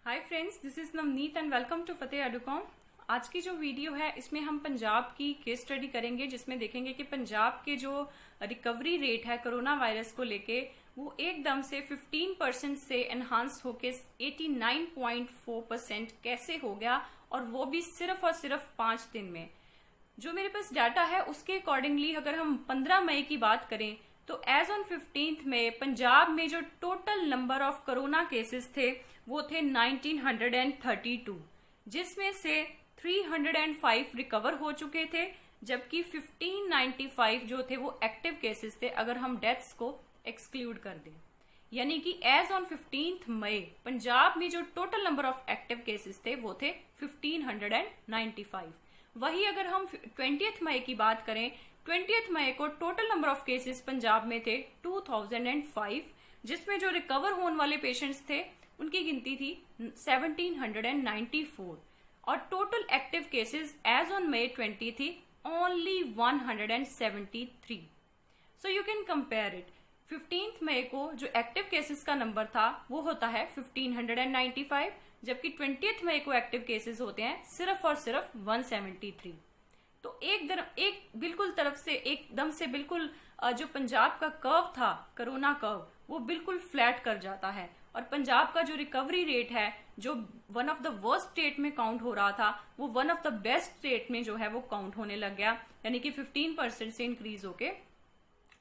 Hi friends, this is Navneet and welcome to Fateh Educom. आज की जो वीडियो है इसमें हम पंजाब की केस स्टडी करेंगे, जिसमें देखेंगे कि पंजाब के जो रिकवरी रेट है कोरोना वायरस को लेके वो एकदम से 15% से एनहांस होके 89.4% कैसे हो गया, और वो भी सिर्फ और सिर्फ 5 दिन में। जो मेरे पास डाटा है उसके अकॉर्डिंगली अगर हम 15 मई की बात करें तो एज ऑन 15 मई पंजाब में जो total number of corona cases थे वो थे 1932, जिसमें से 305 रिकवर हो चुके थे, जबकि 1595 जो थे वो एक्टिव केसेस थे अगर हम डेथ्स को एक्सक्लूड कर दें। यानी कि एज ऑन 15 मई पंजाब में जो total number of active cases थे वो थे 1595। वही अगर हम 20th मई की बात करें, 20th मई को total number of cases Punjab में थे 2005, जिसमें जो रिकवर होने वाले पेशेंट्स थे उनकी गिनती थी 1794, और total active cases as on May 20 थी only 173। So you can compare it. 15th मई को जो एक्टिव केसेस का नंबर था वो होता है 1595, जबकि 20th मई को एक्टिव केसेस होते हैं सिर्फ और सिर्फ 173। तो एक बिल्कुल तरफ से एकदम से बिल्कुल जो पंजाब का कर्व था कोरोना कर्व वो बिल्कुल फ्लैट कर जाता है, और पंजाब का जो रिकवरी रेट है जो one of the worst state में काउंट हो रहा था वो one of the best state में जो है वो काउंट होने लग गया, यानी कि 15% से इंक्रीज होके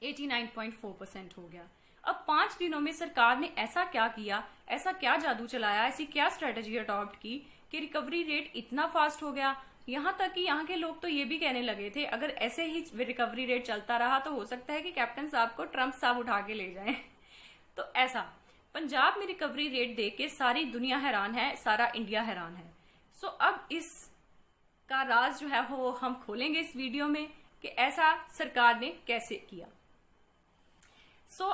89.4% हो गया। अब 5 दिनों में सरकार ने ऐसा क्या किया, ऐसा क्या जादू चलाया, ऐसी क्या स्ट्रेटेजी अडॉप्ट की कि रिकवरी रेट इतना फास्ट हो गया। यहाँ तक कि यहाँ के लोग तो ये भी कहने लगे थे अगर ऐसे ही रिकवरी रेट चलता रहा तो हो सकता है कि कैप्टन साहब को ट्रंप साहब उठा के ले जाएं। तो ऐसा पंजाब में रिकवरी रेट देख के सारी दुनिया हैरान है, सारा इंडिया हैरान है। सो अब इस का राज जो है वो हम खोलेंगे इस वीडियो में कि ऐसा सरकार ने कैसे किया।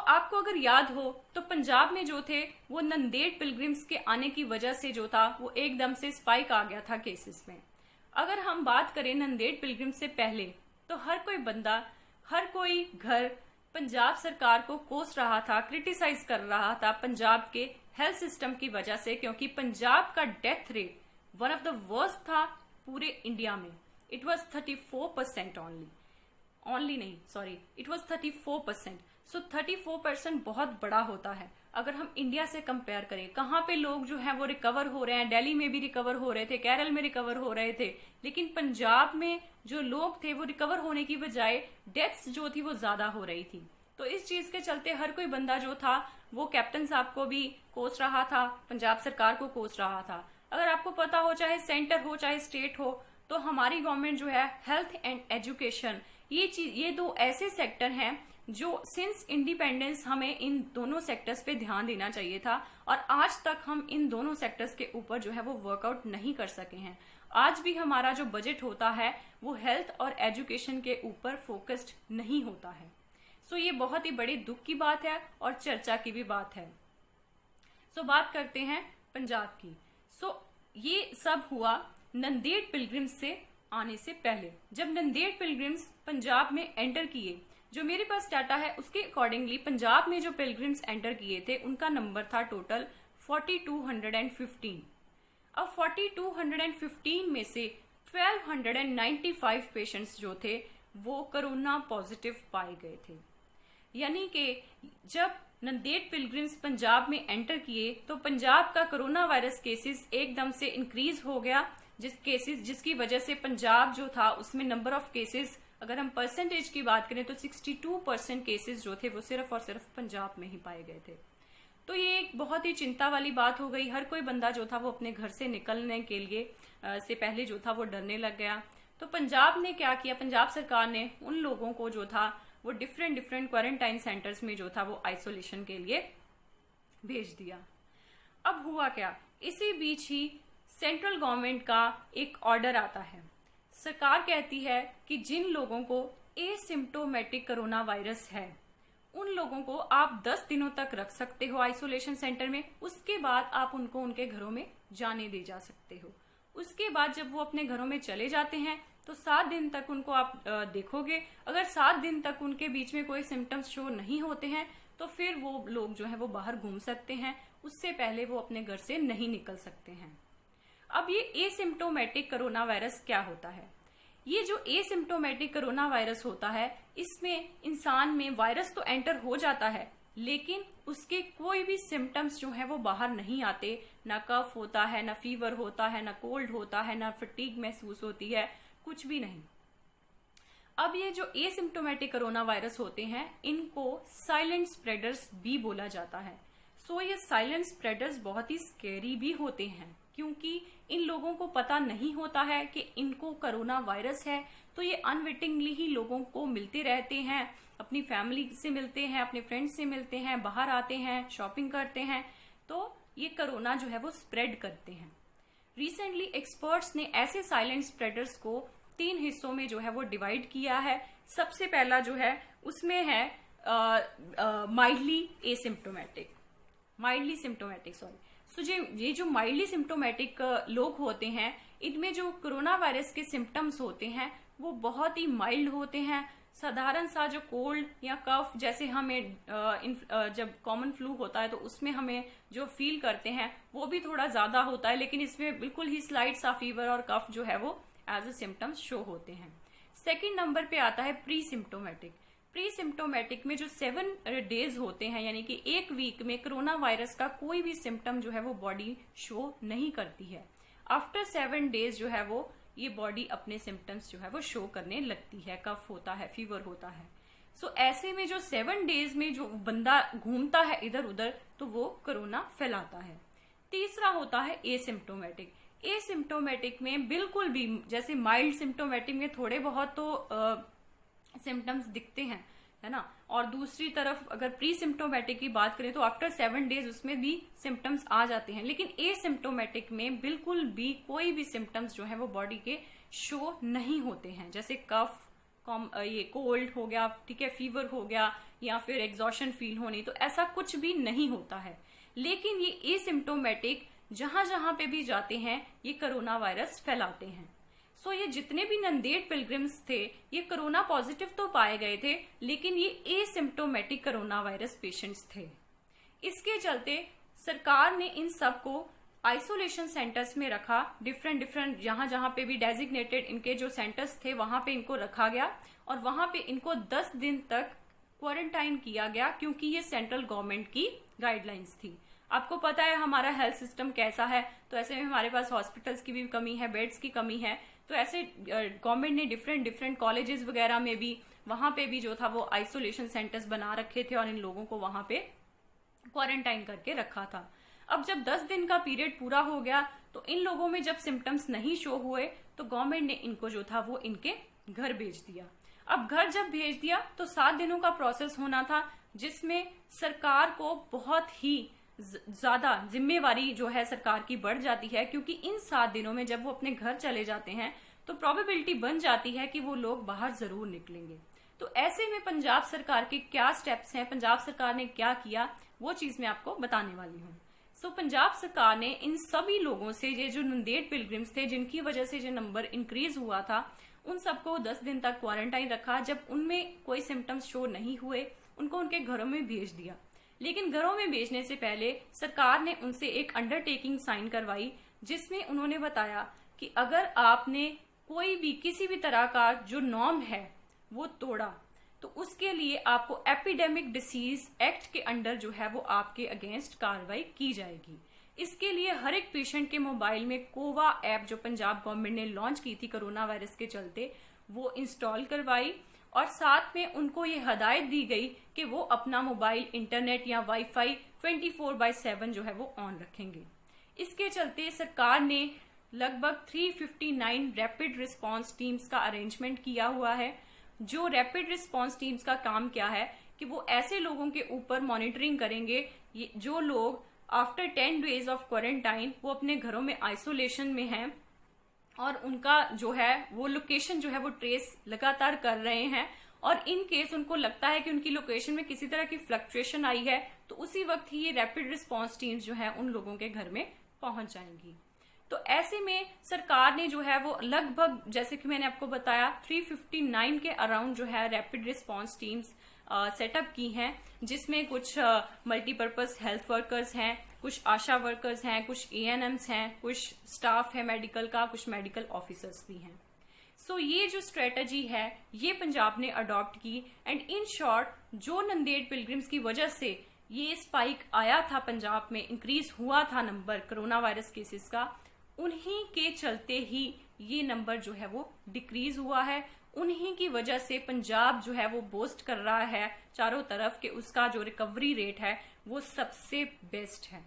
आपको अगर याद हो तो पंजाब में जो थे वो नंदेड़ पिलग्रिम्स के आने की वजह से जो था वो एकदम से स्पाइक आ गया था केसेस में। अगर हम बात करें नंदेड़ पिलग्रिम्स से पहले तो हर कोई बंदा, हर कोई घर पंजाब सरकार को कोस रहा था, क्रिटिसाइज कर रहा था पंजाब के हेल्थ सिस्टम की वजह से, क्योंकि पंजाब का death rate one of the worst था पूरे इंडिया में। इट वॉज 34% ओनली नहीं, सॉरी, इट वॉज 34%। सो 34% बहुत बड़ा होता है अगर हम इंडिया से कंपेयर करें। कहाँ पे लोग जो हैं वो रिकवर हो रहे हैं, दिल्ली में भी रिकवर हो रहे थे, केरल में रिकवर हो रहे थे, लेकिन पंजाब में जो लोग थे वो रिकवर होने की बजाय डेथ्स जो थी वो ज्यादा हो रही थी। तो इस चीज के चलते हर कोई बंदा जो था वो कैप्टन साहब को भी कोस रहा था, पंजाब सरकार को कोस रहा था। अगर आपको पता हो, चाहे सेंटर हो चाहे स्टेट हो, तो हमारी गवर्नमेंट जो है हेल्थ एंड एजुकेशन, ये दो ऐसे सेक्टर हैं जो सिंस इंडिपेंडेंस हमें इन दोनों सेक्टर्स पे ध्यान देना चाहिए था, और आज तक हम इन दोनों सेक्टर्स के ऊपर जो है वो वर्कआउट नहीं कर सके हैं। आज भी हमारा जो बजट होता है वो हेल्थ और एजुकेशन के ऊपर फोकस्ड नहीं होता है। ये बहुत ही बड़ी दुख की बात है और चर्चा की भी बात है। बात करते हैं पंजाब की। ये सब हुआ नंदेड़ पिलग्रिम्स से आने से पहले। जब नंदेड़ पिलग्रिम्स पंजाब में एंटर किए, जो मेरे पास डाटा है उसके अकॉर्डिंगली पंजाब में जो पिलग्रिम्स एंटर किए थे उनका नंबर था टोटल 4215। अब 4215 में से 1295 पेशेंट्स जो थे वो कोरोना पॉजिटिव पाए गए थे। यानी कि जब नंदेड़ पिलग्रिम्स पंजाब में एंटर किए तो पंजाब का कोरोना वायरस केसेस एकदम से इंक्रीज हो गया, जिसकी वजह से पंजाब जो था उसमें नंबर ऑफ केसेस, अगर हम परसेंटेज की बात करें तो 62% केसेस जो थे वो सिर्फ और सिर्फ पंजाब में ही पाए गए थे। तो ये एक बहुत ही चिंता वाली बात हो गई। हर कोई बंदा जो था वो अपने घर से निकलने के लिए से पहले जो था वो डरने लग गया। तो पंजाब ने क्या किया, पंजाब सरकार ने उन लोगों को जो था वो डिफरेंट क्वारंटाइन सेंटर्स में जो था वो आइसोलेशन के लिए भेज दिया। अब हुआ क्या, इसी बीच ही सेंट्रल गवर्नमेंट का एक ऑर्डर आता है। सरकार कहती है कि जिन लोगों को एसिम्प्टोमेटिक कोरोना वायरस है उन लोगों को आप 10 दिनों तक रख सकते हो आइसोलेशन सेंटर में, उसके बाद आप उनको उनके घरों में जाने दे जा सकते हो। उसके बाद जब वो अपने घरों में चले जाते हैं तो 7 दिन तक उनको आप देखोगे। अगर 7 दिन तक उनके बीच में कोई सिम्टम्स शो नहीं होते हैं तो फिर वो लोग जो है वो बाहर घूम सकते हैं, उससे पहले वो अपने घर से नहीं निकल सकते हैं। अब ये एसिम्प्टोमेटिक कोरोना वायरस क्या होता है? ये जो एसिम्प्टोमेटिक कोरोना वायरस होता है, इसमें इंसान में वायरस तो एंटर हो जाता है, लेकिन उसके कोई भी सिम्टम्स जो है वो बाहर नहीं आते। ना कफ होता है, ना फीवर होता है, ना कोल्ड होता है, ना फटीग महसूस होती है, कुछ भी नहीं। अब ये जो एसिम्प्टोमेटिक कोरोना वायरस होते हैं, इनको साइलेंट स्प्रेडर्स भी बोला जाता है। सो ये साइलेंट स्प्रेडर्स बहुत ही स्केरी भी होते हैं, क्योंकि इन लोगों को पता नहीं होता है कि इनको कोरोना वायरस है, तो ये अनविटिंगली ही लोगों को मिलते रहते हैं, अपनी फैमिली से मिलते हैं, अपने फ्रेंड्स से मिलते हैं, बाहर आते हैं, शॉपिंग करते हैं, तो ये कोरोना जो है वो स्प्रेड करते हैं। रिसेंटली एक्सपर्ट्स ने ऐसे साइलेंट स्प्रेडर्स को 3 हिस्सों में जो है वो डिवाइड किया है। सबसे पहला जो है उसमें है माइल्डली सिम्प्टोमेटिक सो ये जो माइल्डली सिम्प्टोमेटिक लोग होते हैं, इनमें जो कोरोना वायरस के सिम्टम्स होते हैं वो बहुत ही माइल्ड होते हैं। साधारण सा जो कोल्ड या कफ जैसे हमें जब कॉमन फ्लू होता है तो उसमें हमें जो फील करते हैं वो भी थोड़ा ज्यादा होता है, लेकिन इसमें बिल्कुल ही स्लाइट सा फीवर और कफ जो है वो एज ए सिम्टम्स शो होते हैं। सेकेंड नंबर पे आता है प्री सिम्टोमेटिक में जो 7 डेज होते हैं, यानी कि 1 वीक में कोरोना वायरस का कोई भी सिम्टम जो है वो बॉडी शो नहीं करती है। आफ्टर 7 डेज जो है वो ये बॉडी अपने सिम्टम्स जो है वो शो करने लगती है, कफ होता है, फीवर होता है। सो ऐसे में जो 7 डेज में जो बंदा घूमता है इधर उधर, तो वो कोरोना फैलाता है। तीसरा होता है एसिम्प्टोमेटिक में बिल्कुल भी, जैसे माइल्ड सिम्प्टोमेटिक में थोड़े बहुत तो सिम्टम्स दिखते हैं, है ना, और दूसरी तरफ अगर प्री सिम्प्टोमेटिक की बात करें तो आफ्टर 7 डेज उसमें भी सिम्टम्स आ जाते हैं, लेकिन एसिम्प्टोमेटिक में बिल्कुल भी कोई भी सिम्टम्स जो है वो बॉडी के शो नहीं होते हैं। जैसे कफ, ये कोल्ड हो गया, ठीक है, फीवर हो गया, या फिर एग्जॉशन फील होनी, तो ऐसा कुछ भी नहीं होता है। लेकिन ये एसिम्प्टोमेटिक जहां जहां पे भी जाते हैं ये कोरोना वायरस फैलाते हैं। सो ये जितने भी नंदेड़ पिलग्रिम्स थे ये कोरोना पॉजिटिव तो पाए गए थे, लेकिन ये एसिम्प्टोमेटिक कोरोना वायरस पेशेंट्स थे। इसके चलते सरकार ने इन सबको आइसोलेशन सेंटर्स में रखा। डिफरेंट जहां जहां पे भी डेजिग्नेटेड इनके जो सेंटर्स थे वहां पे इनको रखा गया, और वहां पे इनको 10 दिन तक क्वारंटाइन किया गया, क्योंकि ये सेंट्रल गवर्नमेंट की गाइडलाइंस थी। आपको पता है हमारा हेल्थ सिस्टम कैसा है, तो ऐसे में हमारे पास हॉस्पिटल्स की भी कमी है, बेड्स की कमी है, तो ऐसे गवर्नमेंट ने डिफरेंट कॉलेजेस वगैरह में भी, वहां पे भी जो था वो आइसोलेशन सेंटर्स बना रखे थे और इन लोगों को वहां पे क्वारंटाइन करके रखा था। अब जब 10 दिन का पीरियड पूरा हो गया तो इन लोगों में जब सिम्टम्स नहीं शो हुए तो गवर्नमेंट ने इनको जो था वो इनके घर भेज दिया। अब घर जब भेज दिया तो 7 दिनों का प्रोसेस होना था, जिसमें सरकार को बहुत ही ज्यादा जिम्मेवारी जो है सरकार की बढ़ जाती है, क्योंकि इन 7 दिनों में जब वो अपने घर चले जाते हैं तो प्रोबेबिलिटी बन जाती है कि वो लोग बाहर जरूर निकलेंगे। तो ऐसे में पंजाब सरकार के क्या स्टेप्स हैं, पंजाब सरकार ने क्या किया, वो चीज मैं आपको बताने वाली हूँ। सो पंजाब सरकार ने इन सभी लोगों से, ये जो नंदेड़ पिलग्रिम्स थे जिनकी वजह से जो नंबर इंक्रीज हुआ था, उन सबको 10 दिन तक क्वारंटाइन रखा। जब उनमें कोई सिम्टम्स शो नहीं हुए उनको उनके घरों में भेज दिया। लेकिन घरों में भेजने से पहले सरकार ने उनसे एक अंडरटेकिंग साइन करवाई, जिसमें उन्होंने बताया कि अगर आपने कोई भी किसी भी तरह का जो नॉर्म है वो तोड़ा तो उसके लिए आपको एपिडेमिक डिसीज एक्ट के अंडर जो है वो आपके अगेंस्ट कार्रवाई की जाएगी। इसके लिए हर एक पेशेंट के मोबाइल में कोवा ऐप जो पंजाब गवर्नमेंट ने लॉन्च की थी कोरोना वायरस के चलते, वो इंस्टॉल करवाई, और साथ में उनको ये हदायत दी गई कि वो अपना मोबाइल इंटरनेट या वाईफाई 24/7 जो है वो ऑन रखेंगे। इसके चलते सरकार ने लगभग 359 रैपिड रिस्पांस टीम्स का अरेंजमेंट किया हुआ है। जो रैपिड रिस्पांस टीम्स का काम क्या है कि वो ऐसे लोगों के ऊपर मॉनिटरिंग करेंगे जो लोग आफ्टर 10 डेज ऑफ क्वारंटाइन वो अपने घरों में आइसोलेशन में हैं, और उनका जो है वो लोकेशन जो है वो ट्रेस लगातार कर रहे हैं, और इन केस उनको लगता है कि उनकी लोकेशन में किसी तरह की फ्लक्चुएशन आई है तो उसी वक्त ही ये रैपिड रिस्पांस टीम्स जो है उन लोगों के घर में पहुंच जाएंगी। तो ऐसे में सरकार ने जो है वो लगभग, जैसे कि मैंने आपको बताया, 359 के अराउंड जो है रैपिड रिस्पांस टीम्स सेटअप की हैं, जिसमें कुछ मल्टीपर्पज हेल्थ वर्कर्स हैं, कुछ आशा वर्कर्स हैं, कुछ एएनएम्स हैं, कुछ स्टाफ है मेडिकल का, कुछ मेडिकल ऑफिसर्स भी हैं। सो ये जो स्ट्रेटजी है ये पंजाब ने अडॉप्ट की एंड इन शॉर्ट जो नंदेड़ पिलग्रिम्स की वजह से ये स्पाइक आया था पंजाब में, इंक्रीज हुआ था नंबर कोरोना वायरस केसेस का, उन्हीं के चलते ही ये नंबर जो है वो डिक्रीज हुआ है। उन्हीं की वजह से पंजाब जो है वो बोस्ट कर रहा है चारों तरफ कि उसका जो रिकवरी रेट है वो सबसे बेस्ट है।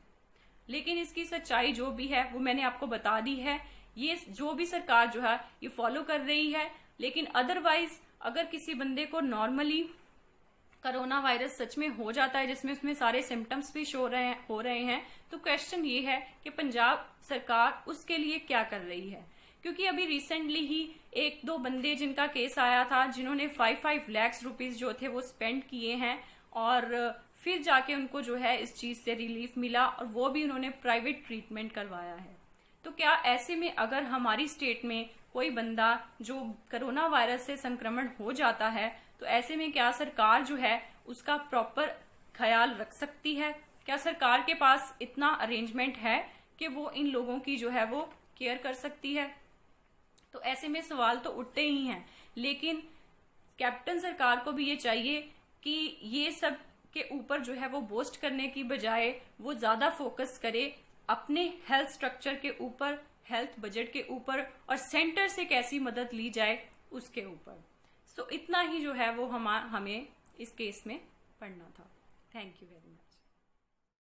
लेकिन इसकी सच्चाई जो भी है वो मैंने आपको बता दी है। ये जो भी सरकार जो है ये फॉलो कर रही है, लेकिन अदरवाइज अगर किसी बंदे को नॉर्मली कोरोना वायरस सच में हो जाता है, जिसमें उसमें सारे सिम्टम्स भी हो रहे हैं, तो क्वेश्चन ये है कि पंजाब सरकार उसके लिए क्या कर रही है। क्योंकि अभी रिसेंटली ही एक दो बंदे जिनका केस आया था, जिन्होंने 5 लाख रुपीस जो थे वो स्पेंड किए हैं और फिर जाके उनको जो है इस चीज से रिलीफ मिला और वो भी उन्होंने प्राइवेट ट्रीटमेंट करवाया है। तो क्या ऐसे में अगर हमारी स्टेट में कोई बंदा जो कोरोना वायरस से संक्रमण हो जाता है, तो ऐसे में क्या सरकार जो है उसका प्रॉपर ख्याल रख सकती है? क्या सरकार के पास इतना अरेंजमेंट है कि वो इन लोगों की जो है वो केयर कर सकती है? तो ऐसे में सवाल तो उठते ही हैं। लेकिन कैप्टन सरकार को भी ये चाहिए कि ये सब के ऊपर जो है वो बोस्ट करने की बजाय वो ज्यादा फोकस करे अपने हेल्थ स्ट्रक्चर के ऊपर, हेल्थ बजट के ऊपर और सेंटर से कैसी मदद ली जाए उसके ऊपर। सो इतना ही जो है वो हमें इस केस में पढ़ना था। Thank you very much.